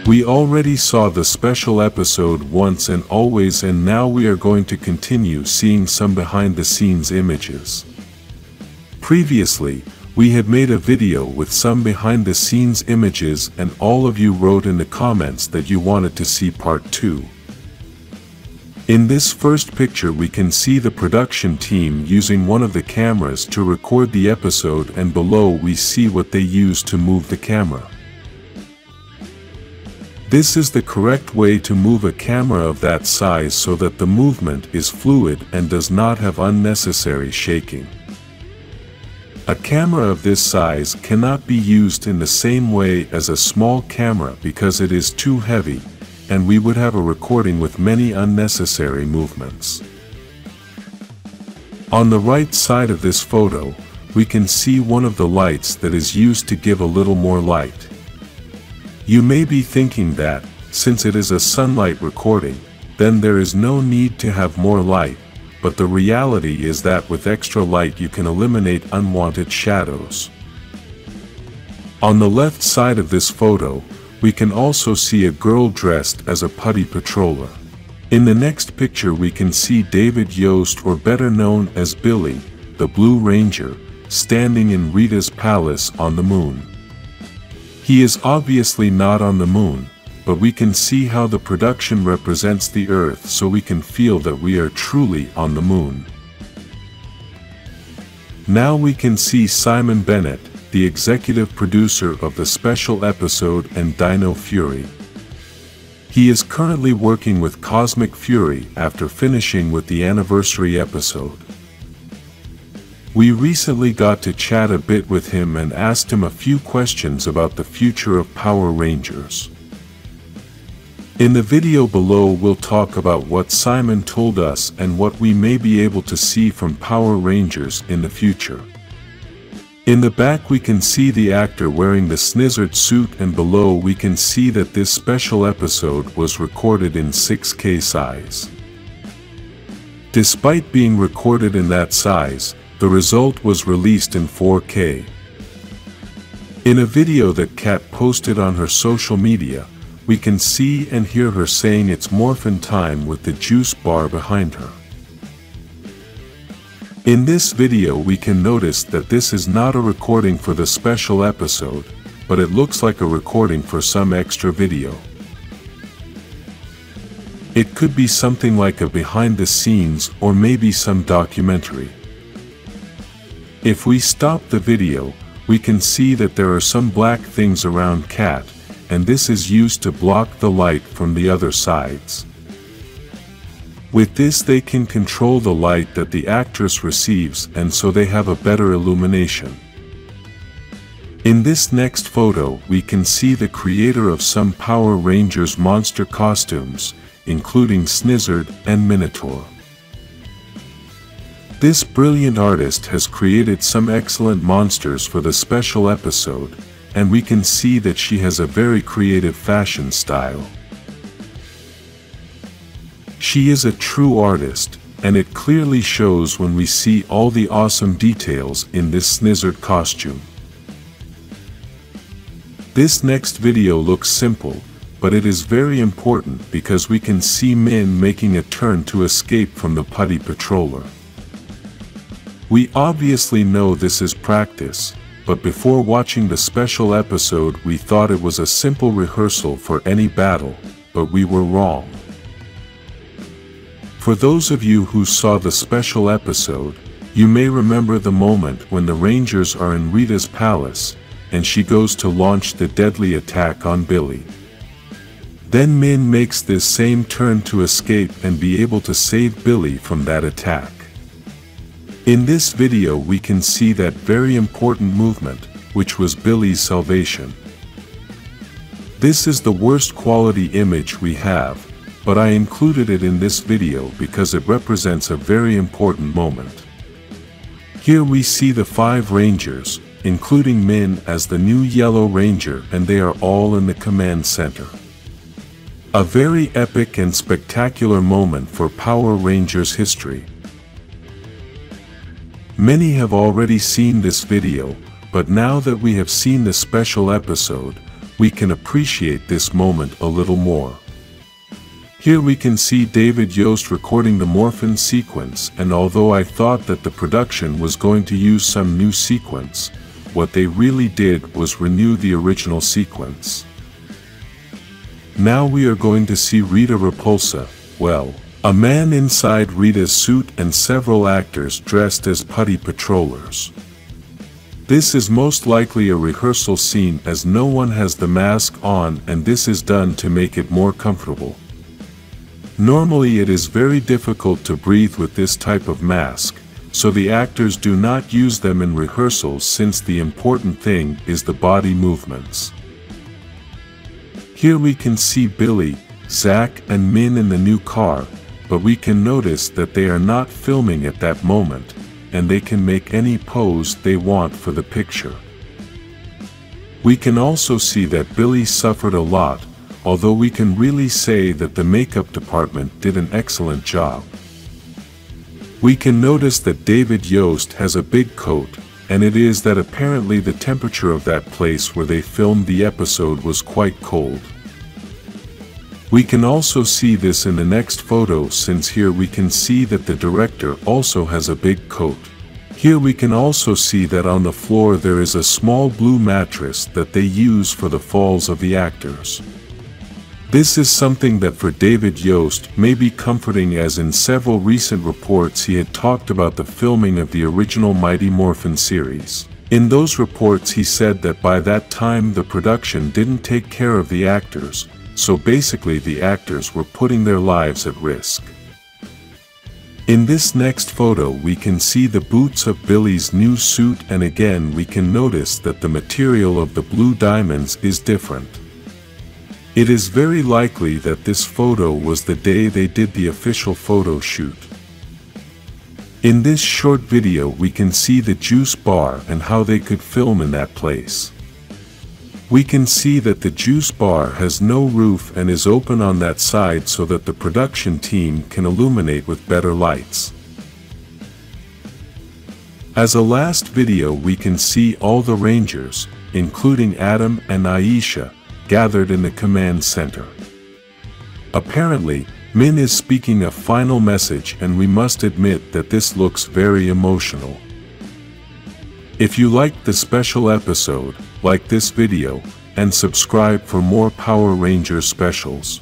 We already saw the special episode once and always, and now we are going to continue seeing some behind the scenes images. Previously, we had made a video with some behind the scenes images, and all of you wrote in the comments that you wanted to see part 2. In this first picture we can see the production team using one of the cameras to record the episode, and below we see what they used to move the camera. This is the correct way to move a camera of that size so that the movement is fluid and does not have unnecessary shaking. A camera of this size cannot be used in the same way as a small camera because it is too heavy, and we would have a recording with many unnecessary movements. On the right side of this photo, we can see one of the lights that is used to give a little more light. You may be thinking that, since it is a sunlight recording, then there is no need to have more light, but the reality is that with extra light you can eliminate unwanted shadows. On the left side of this photo, we can also see a girl dressed as a putty patroller. In the next picture we can see David Yost, or better known as Billy, the Blue Ranger, standing in Rita's palace on the moon. He is obviously not on the moon, but we can see how the production represents the Earth, so we can feel that we are truly on the moon. Now we can see Simon Bennett, the executive producer of the special episode and Dino Fury. He is currently working with Cosmic Fury after finishing with the anniversary episode. We recently got to chat a bit with him and asked him a few questions about the future of Power Rangers. In the video below we'll talk about what Simon told us and what we may be able to see from Power Rangers in the future. In the back we can see the actor wearing the snizzard suit, and below we can see that this special episode was recorded in 6K size. Despite being recorded in that size, the result was released in 4K. In a video that Kat posted on her social media, we can see and hear her saying it's Morphin time with the juice bar behind her. In this video we can notice that this is not a recording for the special episode, but it looks like a recording for some extra video. It could be something like a behind the scenes or maybe some documentary. If we stop the video, we can see that there are some black things around Kat, and this is used to block the light from the other sides. With this they can control the light that the actress receives, and so they have a better illumination. In this next photo we can see the creator of some Power Rangers monster costumes, including Snizzard and Minotaur. This brilliant artist has created some excellent monsters for the special episode, and we can see that she has a very creative fashion style. She is a true artist, and it clearly shows when we see all the awesome details in this Snizzard costume. This next video looks simple, but it is very important because we can see Min making a turn to escape from the putty patroller. We obviously know this is practice, but before watching the special episode we thought it was a simple rehearsal for any battle, but we were wrong. For those of you who saw the special episode, you may remember the moment when the Rangers are in Rita's palace, and she goes to launch the deadly attack on Billy. Then Min makes this same turn to escape and be able to save Billy from that attack. In this video we can see that very important movement, which was Billy's salvation. This is the worst quality image we have, but I included it in this video because it represents a very important moment. Here we see the 5 Rangers, including Min as the new Yellow Ranger, and they are all in the command center. A very epic and spectacular moment for Power Rangers history. Many have already seen this video, but now that we have seen the special episode, we can appreciate this moment a little more. Here we can see David Yost recording the Morphin sequence, and although I thought that the production was going to use some new sequence, what they really did was renew the original sequence. Now we are going to see Rita Repulsa, well, a man inside Rita's suit and several actors dressed as putty patrollers. This is most likely a rehearsal scene as no one has the mask on, and this is done to make it more comfortable. Normally it is very difficult to breathe with this type of mask, so the actors do not use them in rehearsals since the important thing is the body movements. Here we can see Billy, Zach and Min in the new car, but we can notice that they are not filming at that moment, and they can make any pose they want for the picture. We can also see that Billy suffered a lot, although we can really say that the makeup department did an excellent job. We can notice that David Yost has a big coat, and it is that apparently the temperature of that place where they filmed the episode was quite cold. We can also see this in the next photo, since here we can see that the director also has a big coat. Here we can also see that on the floor there is a small blue mattress that they use for the falls of the actors. This is something that for David Yost may be comforting, as in several recent reports he had talked about the filming of the original Mighty Morphin series. In those reports he said that by that time the production didn't take care of the actors, so basically the actors were putting their lives at risk. In this next photo we can see the boots of Billy's new suit, and again we can notice that the material of the blue diamonds is different. It is very likely that this photo was the day they did the official photo shoot. In this short video we can see the juice bar and how they could film in that place. We can see that the juice bar has no roof and is open on that side so that the production team can illuminate with better lights. As a last video we can see all the Rangers, including Adam and Aisha, gathered in the command center. Apparently, Min is speaking a final message, and we must admit that this looks very emotional. If you liked the special episode, like this video, and subscribe for more Power Rangers specials.